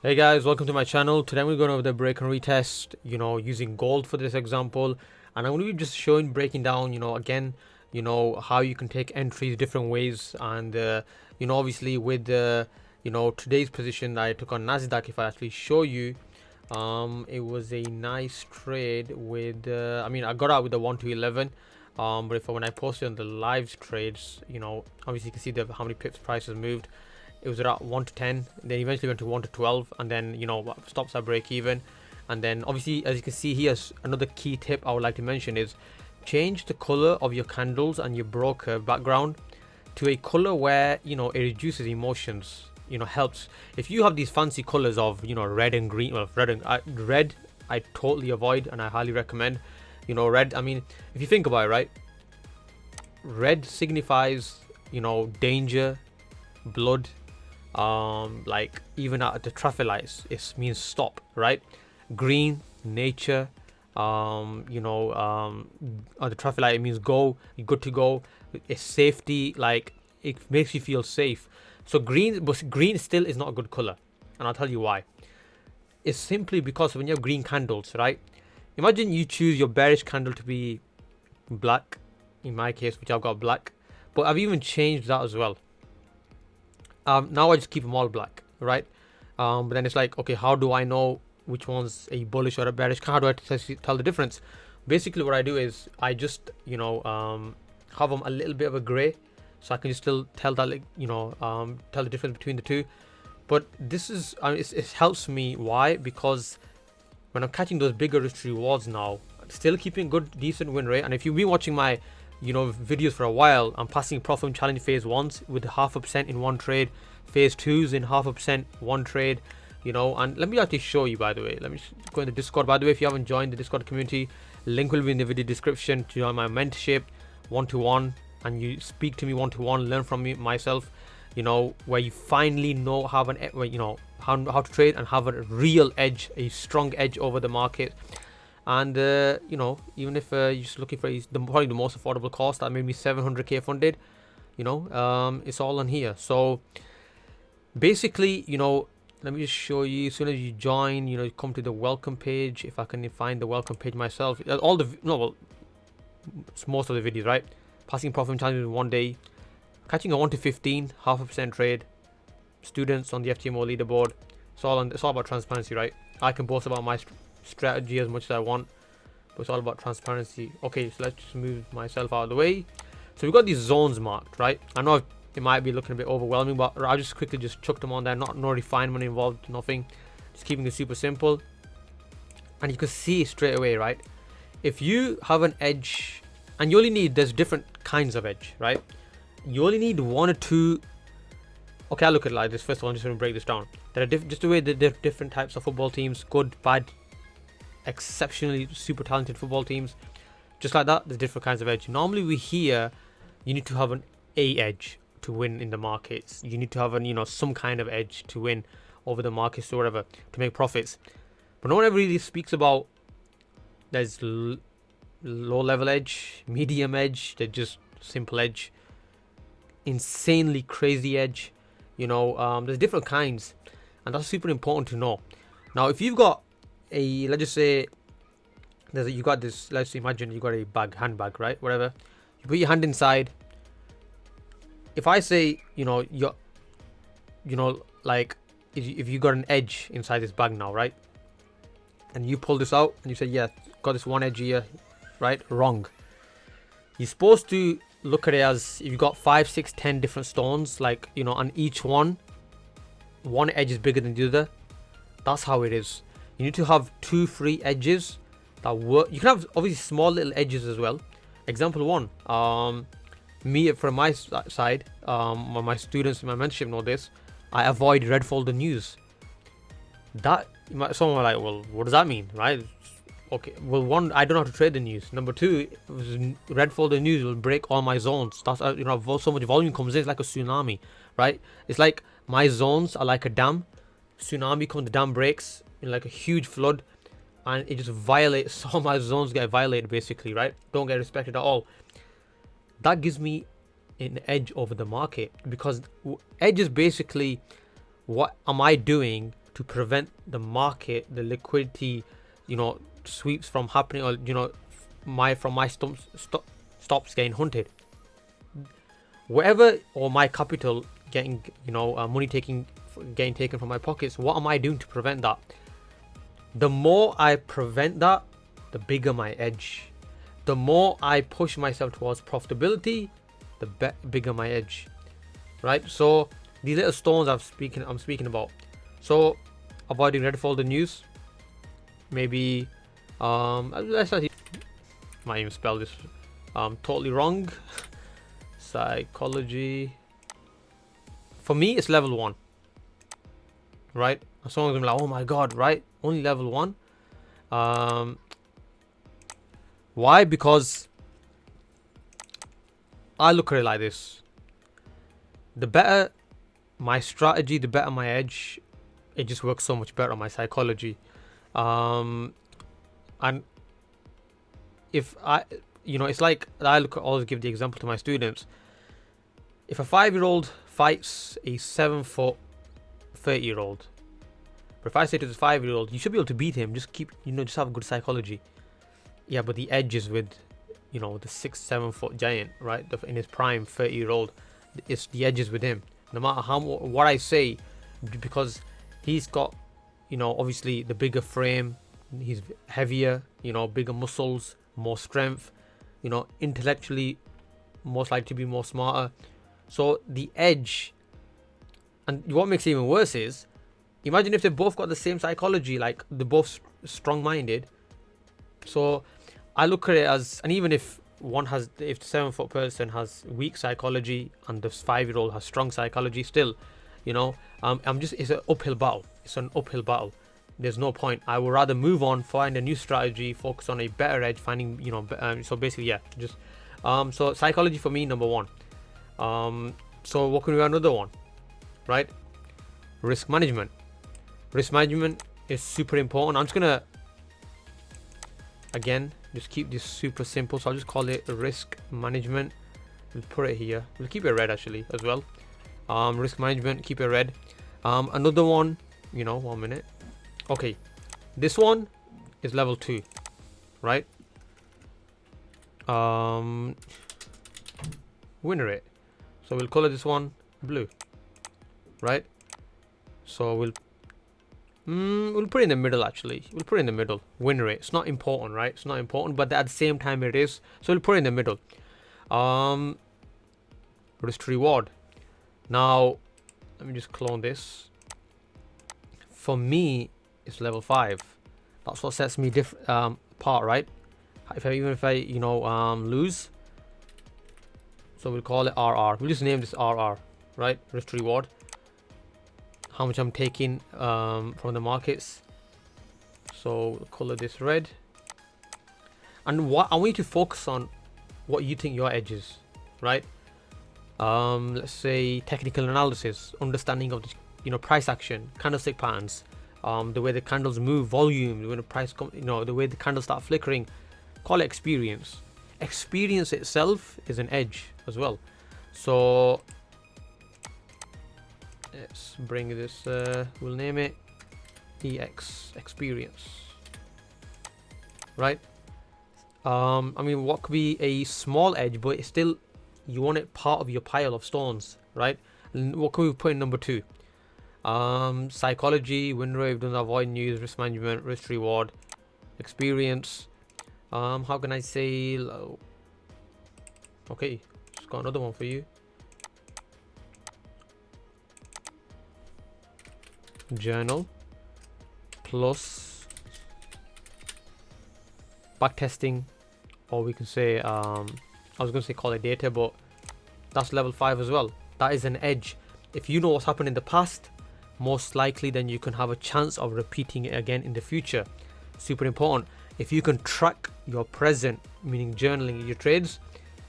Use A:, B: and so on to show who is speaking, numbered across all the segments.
A: Hey guys, welcome to my channel. Today we're going over the break and retest, using gold for this example. And I'm going to be just breaking down, again, how you can take entries different ways. And, obviously with the, today's position that I took on Nasdaq, if I actually show you, it was a nice trade with, I got out with the 1 to 11. But when I posted on the live trades, obviously you can see how many pips prices moved. It was around 1 to 10, then eventually went to 1 to 12, and then stops at break even. And then obviously, as you can see here, another key tip I would like to mention is change the color of your candles and your broker background to a color where it reduces emotions. Helps. If you have these fancy colors of red and green, well, red I totally avoid, and I highly recommend. Red, I mean, if you think about it, right, red signifies danger, blood, like even at the traffic lights it means stop, right? Green, nature, at the traffic light it means go, you're good to go. It's safety, like it makes you feel safe. So green, but green still is not a good color, and I'll tell you why. It's simply because when you have green candles, right, imagine you choose your bearish candle to be black, in my case, which I've got black, but I've even changed that as well. Now I just keep them all black, right? But then it's like, okay, how do I know which one's a bullish or a bearish? How do I tell the difference? Basically, what I do is I just, have them a little bit of a gray, so I can just still tell that, like, tell the difference between the two. But this is, it helps me. Why? Because when I'm catching those bigger risk rewards now, still keeping good, decent win rate. And if you've been watching my videos for a while, I'm passing profit challenge phase 1s with 0.5% in one trade, phase 2s in 0.5% one trade, and let me actually show you. By the way, let me go in the Discord. By the way, if you haven't joined the Discord community, link will be in the video description to join my mentorship one-to-one, and you speak to me one-to-one, learn from me myself, where you finally know how how to trade and have a real edge, a strong edge over the market. And even if you're just looking for probably the most affordable cost that made me 700k funded, it's all on here. So basically, let me just show you. As soon as you join, you come to the welcome page. If I can find the welcome page myself, all the it's most of the videos, right? Passing profit challenge in one day, catching a 1 to 15 0.5% trade, students on the FTMO leaderboard. It's all about transparency, right? I can boast about my strategy as much as I want, but it's all about transparency. Okay, so let's just move myself out of the way. So we've got these zones marked, right? I know it might be looking a bit overwhelming, but I'll just quickly just chuck them on there. No refinement involved, nothing. Just keeping it super simple. And you can see straight away, right? If you have an edge, and you only need, there's different kinds of edge, right? You only need one or two. Okay, I look at it like this. First of all, I'm just going to break this down. There are just the way the different types of football teams, good, bad, exceptionally super talented football teams. Just like that, there's different kinds of edge. Normally we hear you need to have an A edge to win in the markets. You need to have some kind of edge to win over the markets or whatever, to make profits. But no one ever really speaks about there's low level edge, medium edge, there's just simple edge, insanely crazy edge. There's different kinds, and that's super important to know. Now, if you've got let's just say you got this, let's imagine you got a handbag, right? Whatever, you put your hand inside. If I say like if you got an edge inside this bag now, right, and you pull this out and you say, yeah, got this one edge here, right? Wrong. You're supposed to look at it as if you got 5, 6, 10 different stones, like on each one edge is bigger than the other. That's how it is. You need to have 2 free edges that work. You can have obviously small little edges as well. Example 1, me from my side, my students in my mentorship know this. I avoid red folder news. That someone like, well, what does that mean, right? Okay, well, 1, I don't know how to trade the news. Number 2, red folder news will break all my zones. That's so much volume comes in, it's like a tsunami, right? It's like my zones are like a dam. Tsunami comes, the dam breaks in like a huge flood, and it just violates. All my zones get violated basically, right? Don't get respected at all. That gives me an edge over the market, because edge is basically what am I doing to to prevent the market, the liquidity, sweeps from happening, or my stops getting hunted. Whatever, or my capital getting, money getting taken from my pockets. What am I doing to prevent that? The more I prevent that, the bigger my edge. The more I push myself towards profitability, the bigger my edge, right? So these little stones I'm speaking about. So avoiding red folder news. Maybe let's actually, might even spell this totally wrong. Psychology. For me, it's level 1, right? Someone's gonna be like, oh my god, right? Only level 1. Why? Because I look at it like this: the better my strategy, the better my edge. It just works so much better on my psychology. And if I, it's like I always give the example to my students. If a 5-year-old fights a 7-foot 30-year-old, but if I say to this 5-year-old, you should be able to beat him, just just have good psychology. Yeah, but the edge is with, the 6-7 foot giant, right? In his prime 30-year-old, it's the edge is with him. No matter what I say, because he's got, obviously the bigger frame, he's heavier, bigger muscles, more strength, intellectually most likely to be more smarter. So the edge, and what makes it even worse is, imagine if they both got the same psychology, like they're both strong-minded. So I look at it as, and even if if the 7-foot person has weak psychology and the 5-year-old has strong psychology, still, it's an uphill battle. It's an uphill battle. There's no point. I would rather move on, find a new strategy, focus on a better edge, finding, so basically, yeah, just, so psychology for me, number 1. So what can we do? Another one, right? Risk management. Risk management is super important. I'm just gonna, again, just keep this super simple. So I'll just call it risk management. We'll put it here. We'll keep it red actually as well. Risk management, keep it red. Another one, 1 minute. Okay, this one is level 2, right? Win rate. So we'll color this one blue, right? So we'll put it in the middle actually. We'll put it in the middle. Win rate. It's not important, right? It's not important, but at the same time it is. So we'll put it in the middle. Risk to reward. Now, let me just clone this. For me, it's level 5. That's what sets me apart, right? Even if I lose. So we'll call it RR. We'll just name this RR, right? Risk to reward. How much I'm taking from the markets. So we'll color this red. And what I want you to focus on, what you think your edge is, right? Let's say technical analysis, understanding of the price action, candlestick patterns, the way the candles move, volume, when the price the way the candles start flickering. Call it experience. Experience itself is an edge as well. So let's bring this, we'll name it EX, experience, right? I mean, what could be a small edge, but it's still, you want it part of your pile of stones, right? And what can we put in number 2? Psychology, win rate, don't avoid news, risk management, risk reward, experience. How can I say low? Okay, just got another one for you. Journal plus backtesting, or we can say I was going to say call it data, but that's level 5 as well. That is an edge. If you know what's happened in the past, most likely then you can have a chance of repeating it again in the future. Super important. If you can track your present, meaning journaling your trades,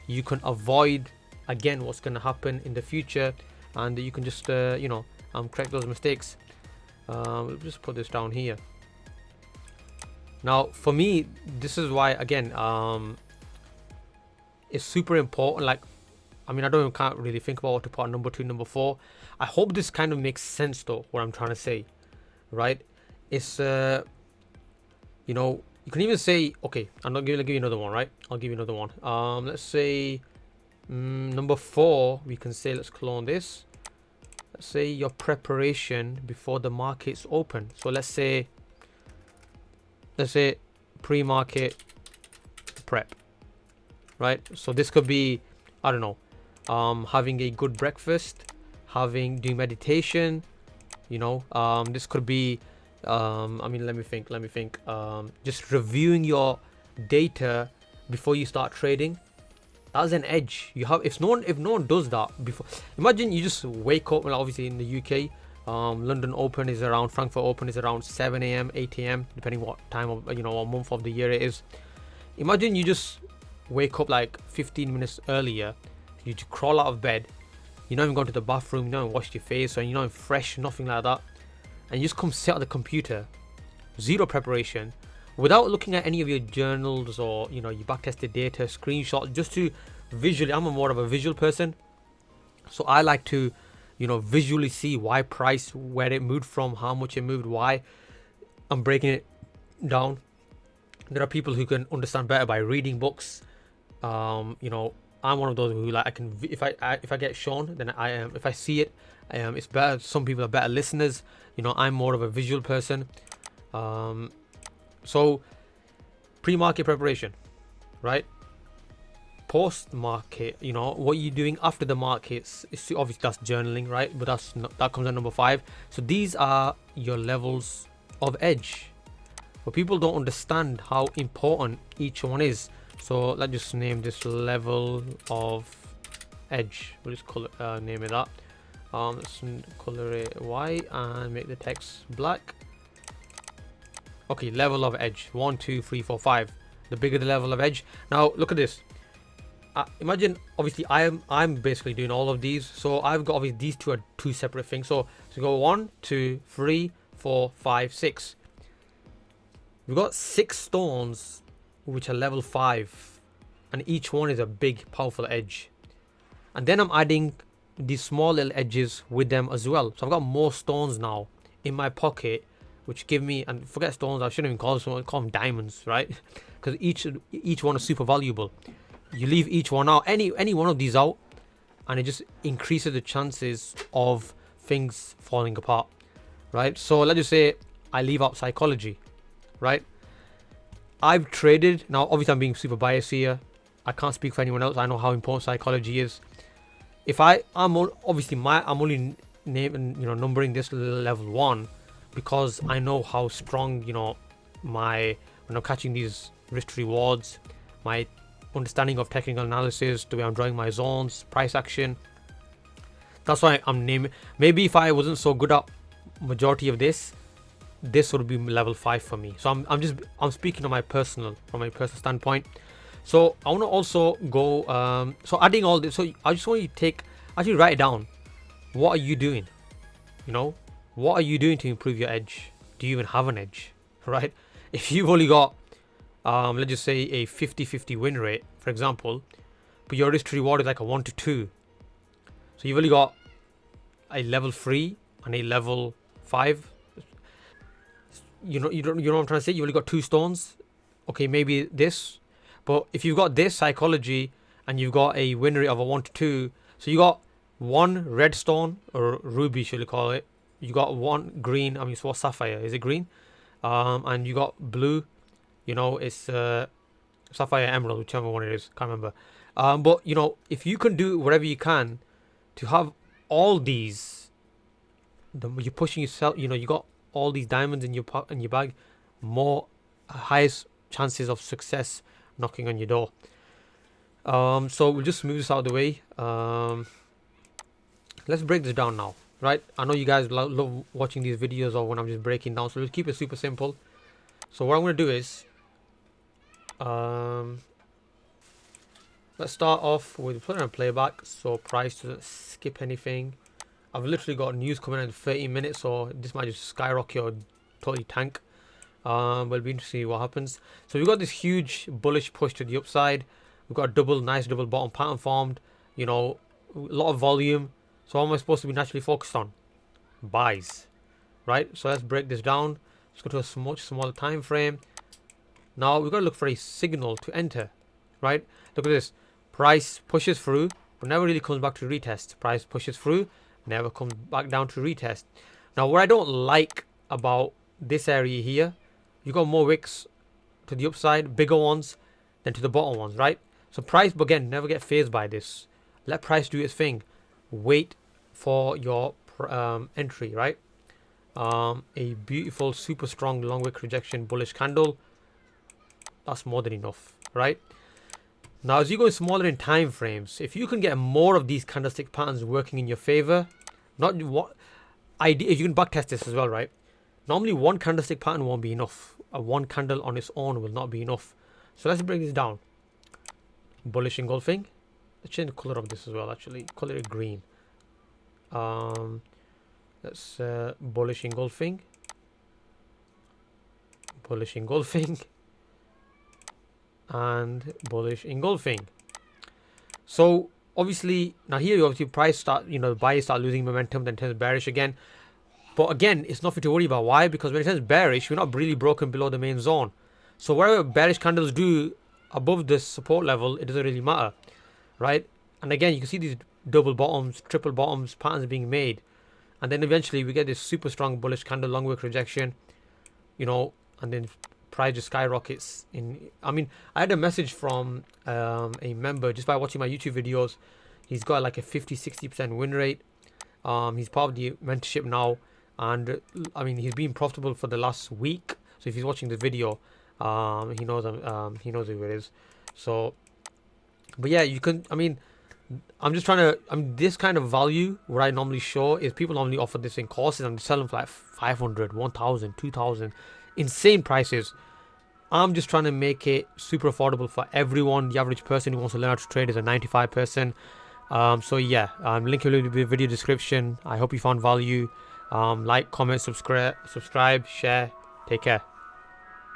A: you can avoid again what's going to happen in the future, and you can just correct those mistakes. We'll just put this down here. Now for me, this is why again it's super important. Like, I mean, can't really think about what to put on number 2, number 4. I hope this kind of makes sense though, what I'm trying to say. right? It's you know, you can even say, okay, I'll give you another one, right? I'll give you another one. Let's say number 4. We can say, let's clone this. Let's say your preparation before the markets open. So let's say pre-market prep, right? So this could be, I don't know, having a good breakfast, doing meditation, this could be, I mean, let me think, just reviewing your data before you start trading. That's an edge you have. If no one does that before, imagine you just wake up. Well, obviously in the UK, London Open is around, Frankfurt Open is around 7 a.m, 8 a.m, depending what time of, what month of the year it is. Imagine you just wake up like 15 minutes earlier. You just crawl out of bed. You're not even going to the bathroom. You don't even wash your face, or you're not even fresh, nothing like that. And you just come sit at the computer, zero preparation, without looking at any of your journals or your backtested data, screenshots, just to visually. I'm more of a visual person, so I like to visually see why price, where it moved from, how much it moved, why. I'm breaking it down. There are people who can understand better by reading books. I'm one of those who, like, I can, if I get shown, then I am. If I see it, it's better. Some people are better listeners. I'm more of a visual person. So pre-market preparation, right? Post-market, what you're doing after the markets is obviously, that's journaling, right? But that comes at number 5. So these are your levels of edge. But people don't understand how important each one is. So let's just name this level of edge. We'll just name it that. Let's color it white and make the text black. Okay, level of edge 1, 2, 3, 4, 5. The bigger the level of edge. Now look at this. Imagine, obviously I'm basically doing all of these. So I've got, obviously these two are two separate things. So go 1, 2, 3, 4, 5, 6. We've got 6 stones which are level 5, and each one is a big powerful edge. And then I'm adding these small little edges with them as well. So I've got more stones now in my pocket, which give me, and forget stones, I shouldn't even call them diamonds, right? Because each one is super valuable. You leave each one out, any one of these out, and it just increases the chances of things falling apart, right? So let's just say I leave out psychology, right? I've traded, now obviously I'm being super biased here. I can't speak for anyone else. I know how important psychology is. If I'm only numbering this level 1 because I know how strong, when I'm catching these risk rewards, my understanding of technical analysis, the way I'm drawing my zones, price action. That's why I'm naming. Maybe if I wasn't so good at majority of this would be level 5 for me. So I'm speaking from my personal standpoint. So I want to also go, so adding all this. So I just want you to actually write it down. What are you doing? What are you doing to improve your edge? Do you even have an edge, right? If you've only got, let's just say a 50-50 win rate, for example, but your risk to reward is like a 1 to 2. So you've only got a level 3 and a level 5. You know what I'm trying to say? You only got 2 stones. Okay, maybe this. But if you've got this psychology and you've got a win rate of a 1 to 2, so you got 1 red stone, or ruby should we call it. You got 1 green, I mean, it's what, sapphire, is it green? And you got blue, it's sapphire, emerald, whichever one it is, can't remember. But if you can do whatever you can to have all these, you're pushing yourself. You got all these diamonds in your bag, more highest chances of success knocking on your door. So we'll just move this out of the way. Let's break this down now, right? I know you guys love watching these videos or when I'm just breaking down, so let's keep it super simple. So what I'm going to do is, let's start off with putting on playback so price doesn't skip anything. I've literally got news coming in 30 minutes, so this might just skyrocket or totally tank. But it'll be interesting to see what happens. So we've got this huge bullish push to the upside. We've got a nice double bottom pattern formed. A lot of volume. So what am I supposed to be naturally focused on? Buys, right? So let's break this down. Let's go to a much smaller time frame. Now we've got to look for a signal to enter, right? Look at this. Price pushes through, but never really comes back to retest. Price pushes through, never comes back down to retest. Now what I don't like about this area here, you got more wicks to the upside, bigger ones than to the bottom ones, right? So price, again, never get phased by this. Let price do its thing. Wait for your entry, right? A beautiful, super strong long wick rejection bullish candle. That's more than enough, right? Now, as you go smaller in time frames, if you can get more of these candlestick patterns working in your favor, not what idea, you can backtest this as well, right? Normally, one candlestick pattern won't be enough. A one candle on its own will not be enough. So let's break this down. Bullish engulfing. Let's change the color of this as well. Actually, color it green. Let's bullish engulfing. Bullish engulfing. And bullish engulfing. So obviously now here you obviously price start, the buyers start losing momentum, then turns bearish again. But again, it's nothing to worry about. Why? Because when it turns bearish, we're not really broken below the main zone. So whatever bearish candles do above this support level, it doesn't really matter, right? And again, you can see these double bottoms, triple bottoms patterns being made, and then eventually we get this super strong bullish candle, long wick rejection, and then price just skyrockets. I had a message from a member just by watching my YouTube videos. He's got like a 50-60% win rate. He's part of the mentorship now, and he's been profitable for the last week. So if he's watching this video, he knows who it is. So, but yeah, you can. I'm just trying to. This kind of value, what I normally show is people normally offer this in courses and they sell them for like 500, 1,000, 2,000, insane prices. I'm just trying to make it super affordable for everyone. The average person who wants to learn how to trade is a 95 person. So yeah, link in the video description. I hope you found value. Like, comment, subscribe, share. Take care.